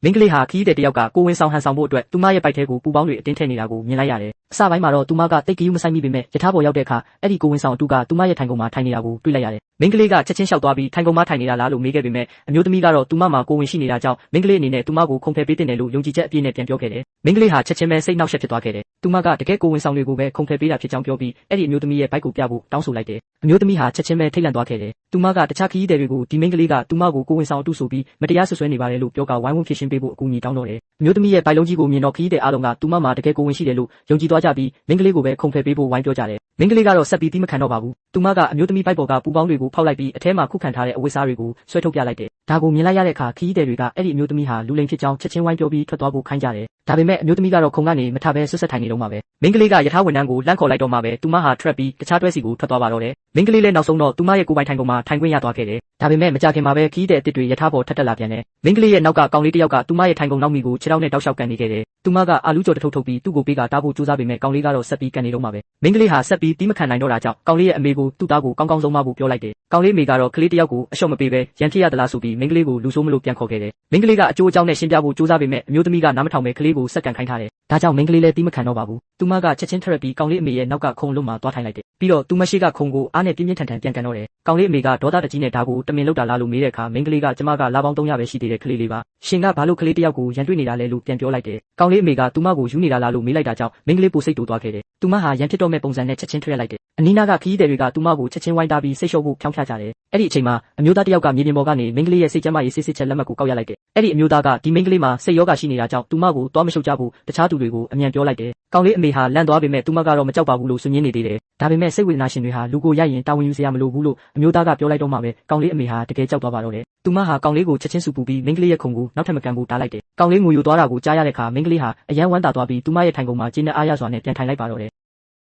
မင်းကလေးဟာခီးတဲ့တယောက်ကကိုဝင်ဆောင်ဟန်ဆောင်ဖို့အတွက်သူမရဲ့ပိုက်ထဲကိုပူပေါင်းတွေအတင်းထည့်နေတာကိုမြင်လိုက်ရတယ်။အစပိုင်းမှာတော့သူမကတိတ်ကယူမဆိုင်မိပေမဲ့ယထာပေါ်ရောက်တဲ့အခါအဲ့ဒီကိုဝင်ဆောင်အတူကသူမရဲ့ထိုင်ကုန်မှာထိုင်နေတာကိုတွေ့လိုက်ရတယ်။မင်းကလေးကချက်ချင်းလျှောက်သွားပြီးထိုင်ကုန်မှာထိုင်နေတာလားလို့မေးခဲ့ပေမဲ့အမျိုးသမီးကတော့သူမမှာကိုဝင်ရှိနေတာကြောင့်မင်းကလေးအနေနဲ့သူမကိုခုံဖယ်ပေးတင်တယ်လို့ယုံကြည်ချက်အပြည့်နဲ့ပြန်ပြောခဲ့တယ်။မင်းကလေးဟာချက်ချင်းပဲစိတ်နှောက်ယှက်ဖြစ်သွားခဲ့တယ်။သူမကတကယ်ကိုဝင်ဆောင်တွေကိုပဲခုံဖယ်ပေးတာဖြစ်ကြောင်းပြောပြီးအဲ့ဒီအမျိုးသမီးရဲ့ဘိုက်ကိုပြဖို့တောင်းဆိုလိုက်တယ်။အမျိုးသမီးဟာချက်ချင်းပဲထိတ်လန့်သွားခဲ့တယ်။သူမကတခြားခီးတဲ့တွေကိုဒီမင်းကလေးကသူမကိုကိုဝင်ဆောင်အတူဆိုပြီးမတရားဆွဆွဲနေပါတယ်လို့ပြောကဝိုင်းဝန်းဖြစ်ရှင်းပေးဖို့အကူအညီတောင်းတော့တယ်။အမျိုးသမီးရဲ့ဘိုက်လုံးကြီးကိုမြင်တော့ခီးတဲ့အားလုံးကသူမမှာတကယ်ကိုဝင်ရှိတယ်လို့ယုံကြည်သွားကြပြီးမင်းကလေးကိုပဲခုံဖယ်ပေးဖို့ဝိုင်းပြောကြတယ်။မင်းကလေးကတော့ဆက်ပြီးသီးမခံတော့ပါဘူး။သူမကအမျိုးသမီးဘိုက်ပေါ်ကပူပေါင်းတွေကိုဖောက်လိုက်ပြီးအထဲမှာခုခံထားတဲ့အဝတ်စားတွေကိုဆွဲထုတ်ပြလိုက်တယ်။ဒါကိုမြင်လိုက်ရတဲ့အခါခီးတဲ့တွေကအဲ့ဒီအမျိုးသမီးဟာလူလိမ်ဖြစ်ကြောင်းချက်ချင်းဝိုင်းပြောပြီးထွက်သွားဖို့ခိုင်းကြတယ်။ဒါပေမဲ့အမျိုးသမီးကတော့ခုံကနေမထဘဲဆွတ်ဆက်ထိုင်နေတော့မှာပဲ။မင်းကလေးကယထာဝန်ထမ်းကိုလှမ်းခေါ်လိုက်တော့မှပဲသူမဟာထွက်ပြီးတခြားတွဲစီကိုထွက်သွားပါတော့တယ်။မင်းကလေးလည်းနောက်ဆုံးတော့သူမရဲ့ကိုယ်ပိုင်ထိုင်ကုန်မှာထိုင်ခွင့်ရသွားခဲ့တယ်။ဒါပေမဲ့မကြခင်မှာပဲခီးတဲ့အစ်စ်တွေယထာပေါ်ထက်တက်လာပြန်တယ်။မင်းကလေးရဲ့နောက်ကကောင်လေးတစ်ယောက်ကသူမရဲ့ထိုင်ကုန်နောက်မီကိုခြေထောက်နဲ့တောက်လျှောက်ကန်နေခဲ့တယ်။သူမကအာလူးကြော်တထုပ်ထုတ်ပြီးသူ့ကိုပေးကတားဖို့ကြိုးစားပေမဲ့ကောင်လေးကတော့ဆက်ပြီးကန်နေတော့မှာပဲ။မင်းကလေးဟာဆက်ပြီးတီးမခံနိုင်တော့တာကြောင့်ကောင်လေးရဲ့အမေကိုသူ့သားကိုကောင်းကောင်းဆုံးမဖို့ပြောလိုက်တယ်။ကောင်လေးမိကတော့ကလေးတစ်ယောက်ကိုအလျှော့မပေးဘဲရန်ဖြစ်ရသလားဆိုပြီးမင်းကလေးကိုလူဆိုးမလို့ပြန်ခေါ်ခဲ့တယ်။မင်းကလေးကအကျိုးအကြောင်းနဲ့ရှင်းပြဖို့ကြိုးစားပေမဲ့အမျိုးသမီးကနားမထောင်ပဲကလေးကိုဆက်ကန်ခိုင်းထားတယ်။ဒါကြောင့်မင်းကလေးလည်းတီးမခံတော့ပါဘူး။သူမကချက်ချင်းထရက်ပြီးကောင်လေးအမေရဲ့နောက်ကခုံလုံးမှာသွားထိုင်လိုက်တယ်။ပြီးတော့သူမရှိကခုံကိုအားနဲ့ပြင်းပြင်းထန်ထန်ပြန်ကန်တော့တယ်။ကောင်လေးအမေကဒေါသတကြီးနဲ့ဒါကိုတမင်လောက်တာလားလို့မေးတဲ့အခါမင်းကလေးကကျမကလာပေါင်း300ပဲရှိသေးတယ်ကလေးလေးပါ။ရှင်ကဘာလို့ကလေးတစ်ယောက်ကိုရန်တွေ့နေတာလဲလို့ပြန်ပြောလိုက်တယ်။ကောင်လေးအမေကသူမကိုယူနေတာလားလို့မေးလိုက်တာကြောင့်မင်းကလေးပိုစိတ်တူသွားခဲ့တယ်။သူမဟာရန်ဖြစ်တော့မဲ့ပုံစံနဲ့ချက်ချင်းထွက်လိုက်တယ်။အနီးနားကခီးတဲ့တွေကသူမကိုချက်ချင်းဝိုင်းတာပြီးစိတ်လျှော့ဖို့ဖြောင်းဖြကြတယ်။အဲ့ဒီအချိန်မှာအမျိုးသားတစ်ယောက်ကမြေပြင်ပေါ်ကနေမင်းကလေးရဲ့စိတ်ကျန်းမာရေးစစ်စစ်ချက်လက်မှတ်ကိုကောက်ရလိုက်တယ်။အဲ့ဒီအမျိုးသားကဒီမင်းကလေးမှာစိတ်ယောဂရှိနေတာကြောင့်သူမကိုသွားမရှုပ်ကြဘူးတခြားသူတွေကိုအမြန်ပြောလိုက်တယ်။ကောင်လေးအမေဟာလန့်သွားပေမဲ့သူမကတော့မကြောက်ပါဘူးလို့ဆွညင်းနေသေးတယ်။ဒါပေမဲ့စိတ်ဝေဒနာရှင်တွေဟာလူကိုရိုက်ရင်တာဝန်ယူစရာမလိုဘူးလို့အမျိုးသားကပြောလိုက်တော့မှပဲကောင်လေးအမေဟာတကယ်ကြောက်သွားပါတော့တယ်။သူမဟာကောင်လေးကိုချက်ချင်းဆူပူပြီးမင်းကလေးရဲ့ခုံကိုနောက်ထပ်မကန်ဘူးတားလိုက်တယ်။ကောင်လေးငိုယိုသွားတာကိုကြားရတဲ့အခါမင်းကလေးဟာအယမ်းဝမ်းသာသွားပြီးသူမရဲ့ထိုင်ကုန်မှာကျင်းနဲ့အားရစွာနဲ့ပြန်ထိုင်လိုက်ပါတော့တယ်